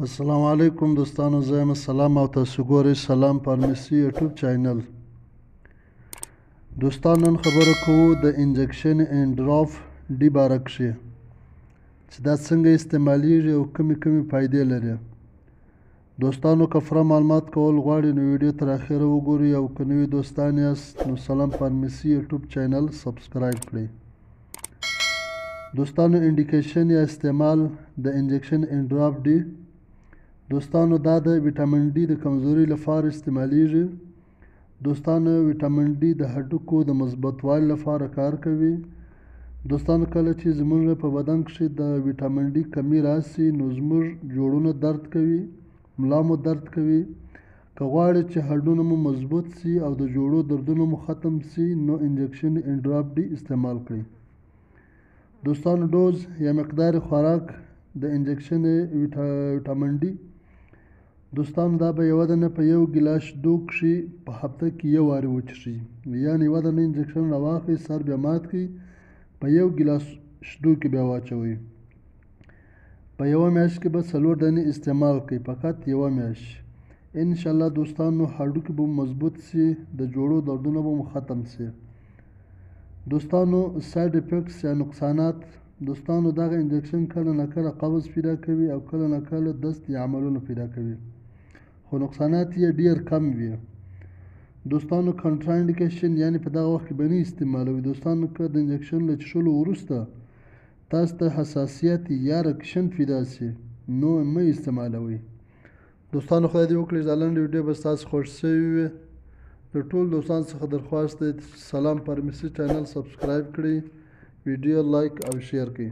السلام علیکم دوستانو، زه یم سلام او تاسو ګورئ سلام فارمیسي یوټیوب چینل. دوستان، نن خبره کوو د انجکشن اینډ ډراپ ډي باره کښې چې دا څنګه استعمالیږي او کومې فایدې لري. دوستانو، که پوره معلومات کول غواړئ نو ویډیو تر اخره وګورئ او که نوي دوستان یاست نو سلام فارمیسي یوټیوب چینل سبسکرایب کړئ. دوستانو، انډیکیشن یا استعمال د انجکشن اینډ ډراپ ډي دوستانو دا د ویټامین ډي د کمزورۍ لپاره استعمالیږي. دوستانو، ویټامین ډي د هډوکو د مثبتوالي لپاره کار کوي. دوستانو، کله چې زموږ په بدن کښې د ویټامین ډي کمی راسي نو زموږ جوړونه درد کوي، ملا مو درد کوي. که غواړئ چې هډونه مو مضبوط سي او د جوړو دردونه مو ختم سي نو انجکشن اینډ ډراپ ډي استعمال کړئ. دوستانو، ډوز یا مقدار خوراک د انجکشن ویټامین ډي دوستانو دا به یوه دانه په یو ګیلاس شیدو کښې په هفته کې یو وارې وڅښئ. یعنې یوه دانه انجکشن راواخلئ، سر بیا مات کړئ، په یو ګیلاس شیدو کې بیا واچوئ. په یوه میاشت کې به 4 دانې استعمال کړئ، فقط یوه میاشت. انشاءالله دوستانو هډوکي به مو مضبوط سي، د جوړو دردونه به مو ختم سي. دوستانو، ساید افیکټس یا نقصانات دوستانو دغه انجکشن کله نه کله قبض پیدا کوي او کله نه کله دست یا عملونه پیدا کوي، خو نقصانات یې ډېر کم وي. دوستانو، کنټراانډیکیشن یعنې په دغه وخت کې به نه استعمالوئ. دوستانو، که د انجکشن له څښلو وروسته تاسو ته حساسیت یا ریاکشن پیدا سي نو مه استعمالوئ. دوستانو، خدای دې وکړي دا لنډه ویډیو به ستاسو خوښ شوې وي. د ټولو دوستانو څخه درخواست دی سلام فارمیسي چینل سبسکرایب کړئ، ویډیو لایک او شیر کړئ.